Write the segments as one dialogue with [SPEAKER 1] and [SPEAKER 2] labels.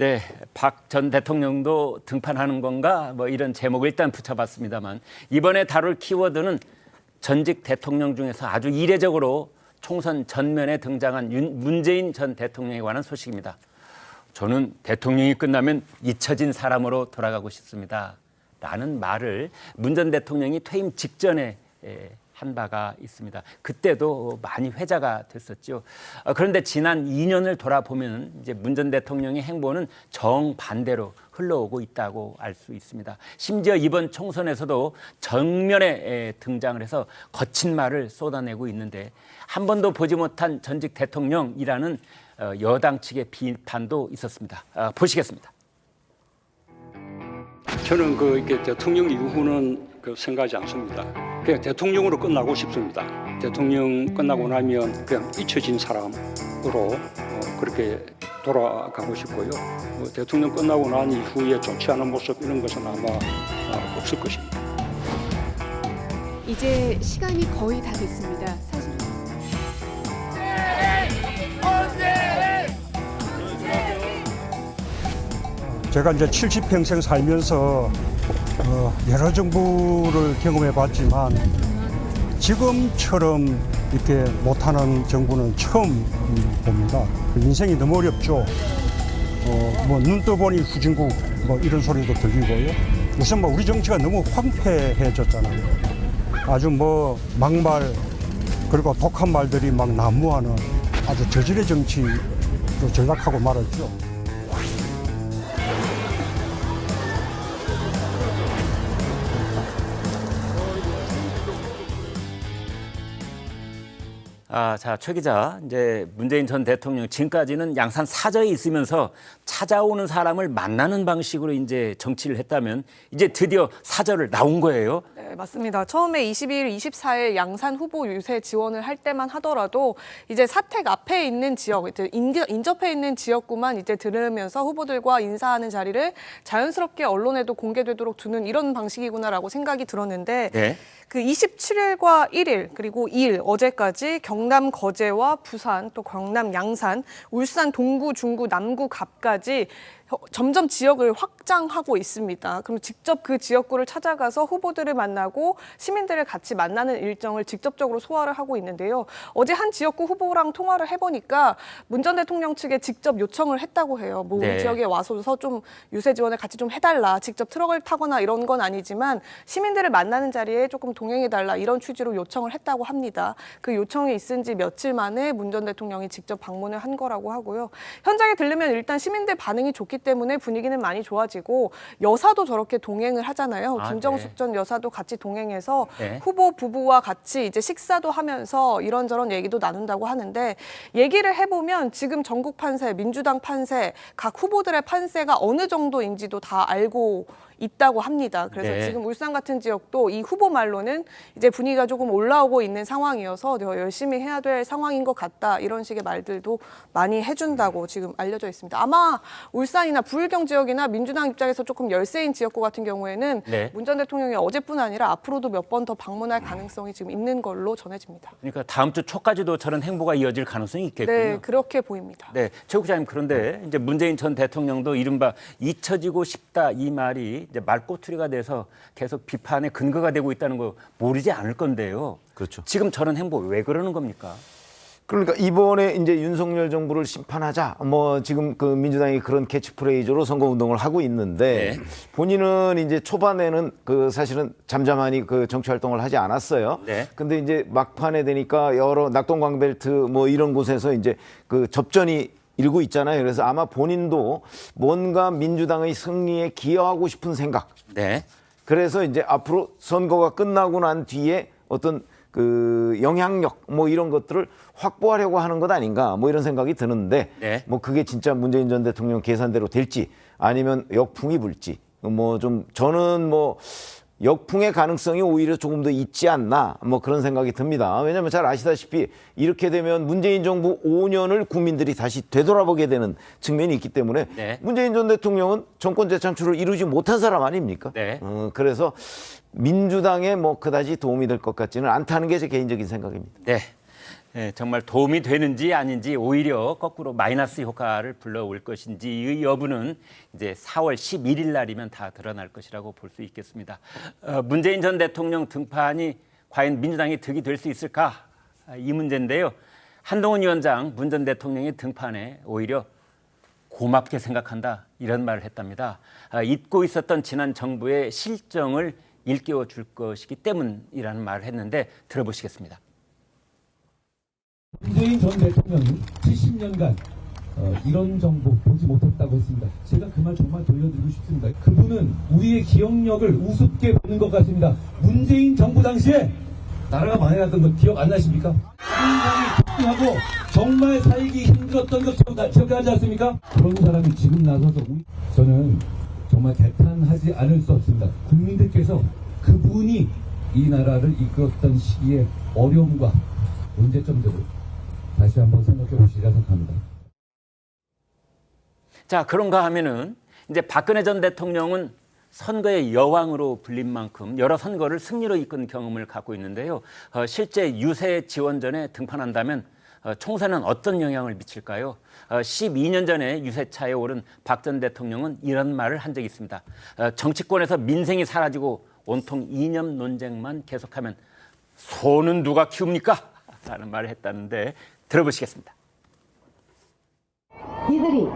[SPEAKER 1] 네, 박 전 대통령도 등판하는 건가? 뭐 이런 제목을 일단 붙여봤습니다만 이번에 다룰 키워드는 전직 대통령 중에서 아주 이례적으로 총선 전면에 등장한 문재인 전 대통령에 관한 소식입니다. 저는 대통령이 끝나면 잊혀진 사람으로 돌아가고 싶습니다. 라는 말을 문 전 대통령이 퇴임 직전에 한 바가 있습니다. 그때도 많이 회자가 됐었죠. 그런데 지난 2년을 돌아보면 이제 문 전 대통령의 행보는 정반대로 흘러오고 있다고 알 수 있습니다. 심지어 이번 총선에서도 정면에 등장을 해서 거친 말을 쏟아내고 있는데 한 번도 보지 못한 전직 대통령이라는 여당 측의 비판도 있었습니다. 보시겠습니다.
[SPEAKER 2] 저는 이렇게 대통령 이후는 생각하지 않습니다. 그냥 대통령으로 끝나고 싶습니다. 대통령 끝나고 나면 그냥 잊혀진 사람으로 그렇게 돌아가고 싶고요. 대통령 끝나고 난 이후에 좋지 않은 모습 이런 것은 아마 없을 것입니다.
[SPEAKER 3] 이제 시간이 거의 다 됐습니다. 사실
[SPEAKER 4] 제가 이제 70평생 살면서 여러 정부를 경험해 봤지만 지금처럼 이렇게 못하는 정부는 처음 봅니다. 인생이 너무 어렵죠. 뭐 눈 떠보니 후진국 뭐 이런 소리도 들리고요. 우선 뭐 우리 정치가 너무 황폐해졌잖아요. 아주 뭐 막말 그리고 독한 말들이 막 난무하는 아주 저질의 정치로 전락하고 말았죠.
[SPEAKER 1] 자, 최 기자, 이제 문재인 전 대통령 지금까지는 양산 사저에 있으면서 찾아오는 사람을 만나는 방식으로 이제 정치를 했다면 이제 드디어 사저를 나온 거예요.
[SPEAKER 5] 네, 맞습니다. 처음에 22일, 24일 양산 후보 유세 지원을 할 때만 하더라도 이제 사택 앞에 있는 지역, 인접해 있는 지역구만 이제 들으면서 후보들과 인사하는 자리를 자연스럽게 언론에도 공개되도록 두는 이런 방식이구나라고 생각이 들었는데
[SPEAKER 1] 네.
[SPEAKER 5] 그 27일과 1일 그리고 2일 어제까지 경남 거제와 부산 또 경남 양산, 울산 동구, 중구, 남구, 갑까지 점점 지역을 확장하고 있습니다. 그럼 직접 그 지역구를 찾아가서 후보들을 만나고 시민들을 같이 만나는 일정을 직접적으로 소화를 하고 있는데요. 어제 한 지역구 후보랑 통화를 해보니까 문 전 대통령 측에 직접 요청을 했다고 해요. 뭐
[SPEAKER 1] 네.
[SPEAKER 5] 우리 지역에 와서서 좀 유세 지원을 같이 좀 해달라. 직접 트럭을 타거나 이런 건 아니지만 시민들을 만나는 자리에 조금 동행해달라 이런 취지로 요청을 했다고 합니다. 그 요청이 있은 지 며칠 만에 문 전 대통령이 직접 방문을 한 거라고 하고요. 현장에 들르면 일단 시민들 반응이 좋기 때문에 분위기는 많이 좋아지고 여사도 저렇게 동행을 하잖아요. 김정숙
[SPEAKER 1] 네.
[SPEAKER 5] 전 여사도 같이 동행해서
[SPEAKER 1] 네.
[SPEAKER 5] 후보 부부와 같이 이제 식사도 하면서 이런저런 얘기도 나눈다고 하는데 얘기를 해보면 지금 전국 판세, 민주당 판세, 각 후보들의 판세가 어느 정도인지도 다 알고 있다고 합니다. 그래서
[SPEAKER 1] 네.
[SPEAKER 5] 지금 울산 같은 지역도 이 후보 말로는 이제 분위기가 조금 올라오고 있는 상황이어서 더 열심히 해야 될 상황인 것 같다. 이런 식의 말들도 많이 해준다고 지금 알려져 있습니다. 아마 울산이나 부울경 지역이나 민주당 입장에서 조금 열세인 지역구 같은 경우에는
[SPEAKER 1] 네.
[SPEAKER 5] 문 전 대통령이 어제뿐 아니라 앞으로도 몇 번 더 방문할 가능성이 지금 있는 걸로 전해집니다.
[SPEAKER 1] 그러니까 다음 주 초까지도 저런 행보가 이어질 가능성이 있겠군요.
[SPEAKER 5] 네, 그렇게 보입니다.
[SPEAKER 1] 네, 최 국장님 그런데 이제 문재인 전 대통령도 이른바 잊혀지고 싶다 이 말이 이제 말꼬투리가 돼서 계속 비판의 근거가 되고 있다는 거 모르지 않을 건데요.
[SPEAKER 6] 그렇죠.
[SPEAKER 1] 지금 저런 행보 왜 그러는 겁니까?
[SPEAKER 6] 그러니까 이번에 이제 윤석열 정부를 심판하자. 뭐 지금 그 민주당이 그런 캐치프레이즈로 선거 운동을 하고 있는데
[SPEAKER 1] 네.
[SPEAKER 6] 본인은 이제 초반에는 그 사실은 잠잠하니 그 정치 활동을 하지 않았어요.
[SPEAKER 1] 네.
[SPEAKER 6] 근데 이제 막판에 되니까 여러 낙동강벨트 뭐 이런 곳에서 이제 그 접전이 일고 있잖아요. 그래서 아마 본인도 뭔가 민주당의 승리에 기여하고 싶은 생각.
[SPEAKER 1] 네.
[SPEAKER 6] 그래서 이제 앞으로 선거가 끝나고 난 뒤에 어떤 그 영향력 뭐 이런 것들을 확보하려고 하는 것 아닌가 뭐 이런 생각이 드는데
[SPEAKER 1] 네.
[SPEAKER 6] 뭐 그게 진짜 문재인 전 대통령 계산대로 될지 아니면 역풍이 불지 뭐 좀 저는 뭐 역풍의 가능성이 오히려 조금 더 있지 않나 뭐 그런 생각이 듭니다. 왜냐하면 잘 아시다시피 이렇게 되면 문재인 정부 5년을 국민들이 다시 되돌아보게 되는 측면이 있기 때문에
[SPEAKER 1] 네.
[SPEAKER 6] 문재인 전 대통령은 정권 재창출을 이루지 못한 사람 아닙니까?
[SPEAKER 1] 네.
[SPEAKER 6] 그래서 민주당에 뭐 그다지 도움이 될 것 같지는 않다는 게 제 개인적인 생각입니다.
[SPEAKER 1] 네. 정말 도움이 되는지 아닌지 오히려 거꾸로 마이너스 효과를 불러올 것인지의 여부는 이제 4월 11일 날이면 다 드러날 것이라고 볼 수 있겠습니다. 문재인 전 대통령 등판이 과연 민주당이 득이 될 수 있을까? 이 문제인데요. 한동훈 위원장 문 전 대통령의 등판에 오히려 고맙게 생각한다 이런 말을 했답니다. 잊고 있었던 지난 정부의 실정을 일깨워 줄 것이기 때문이라는 말을 했는데 들어보시겠습니다.
[SPEAKER 7] 문재인 전 대통령이 70년간 이런 정보 보지 못했다고 했습니다. 제가 그 말 정말 돌려드리고 싶습니다. 그분은 우리의 기억력을 우습게 보는 것 같습니다. 문재인 정부 당시에 나라가 망해갔던 거 기억 안 나십니까? 인상이 폭등하고 정말 살기 힘들었던 거 기억하지 않습니까? 그런 사람이 지금 나서서 저는 정말 개탄하지 않을 수 없습니다. 국민들께서 그분이 이 나라를 이끌었던 시기의 어려움과 문제점들을 다시 한번 생각해 보시리라 생각합니다.
[SPEAKER 1] 자, 그런가 하면은 이제 박근혜 전 대통령은 선거의 여왕으로 불린 만큼 여러 선거를 승리로 이끈 경험을 갖고 있는데요. 실제 유세 지원전에 등판한다면 총선은 어떤 영향을 미칠까요? 12년 전에 유세차에 오른 박 전 대통령은 이런 말을 한 적이 있습니다. 정치권에서 민생이 사라지고 온통 이념 논쟁만 계속하면 소는 누가 키웁니까? 라는 말을 했다는데 들어보시겠습니다.
[SPEAKER 8] 이들이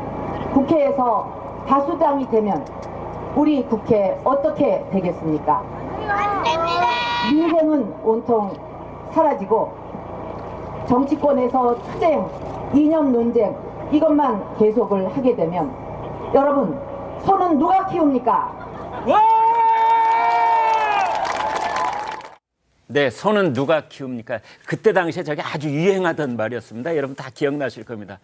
[SPEAKER 8] 국회에서 다수당이 되면 우리 국회 어떻게 되겠습니까? 안 됩니다. 민생은 온통 사라지고 정치권에서 투쟁, 이념 논쟁 이것만 계속을 하게 되면 여러분 소는 누가 키웁니까?
[SPEAKER 1] 네, 소는 누가 키웁니까? 그때 당시에 저게 아주 유행하던 말이었습니다. 여러분 다 기억나실 겁니다.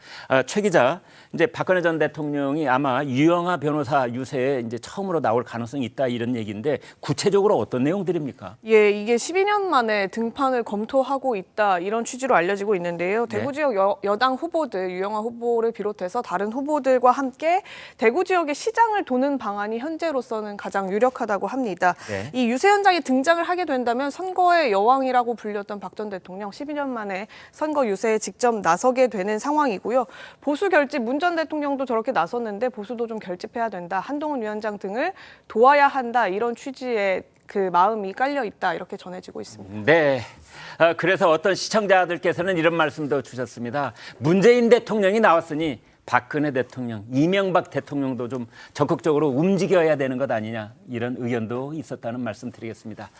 [SPEAKER 1] 최 기자, 이제 박근혜 전 대통령이 아마 유영하 변호사 유세에 이제 처음으로 나올 가능성이 있다 이런 얘기인데 구체적으로 어떤 내용들입니까?
[SPEAKER 5] 예, 이게 12년 만에 등판을 검토하고 있다 이런 취지로 알려지고 있는데요.
[SPEAKER 1] 네.
[SPEAKER 5] 대구 지역 여당 후보들, 유영하 후보를 비롯해서 다른 후보들과 함께 대구 지역의 시장을 도는 방안이 현재로서는 가장 유력하다고 합니다.
[SPEAKER 1] 네.
[SPEAKER 5] 이 유세 현장에 등장을 하게 된다면 선거의 여왕이라고 불렸던 박 전 대통령 12년 만에 선거 유세에 직접 나서게 되는 상황이고요. 보수 결집, 문 전 대통령도 저렇게 나섰는데 보수도 좀 결집해야 된다. 한동훈 위원장 등을 도와야 한다. 이런 취지의 그 마음이 깔려 있다. 이렇게 전해지고 있습니다.
[SPEAKER 1] 네. 그래서 어떤 시청자들께서는 이런 말씀도 주셨습니다. 문재인 대통령이 나왔으니 박근혜 대통령, 이명박 대통령도 좀 적극적으로 움직여야 되는 것 아니냐 이런 의견도 있었다는 말씀 드리겠습니다.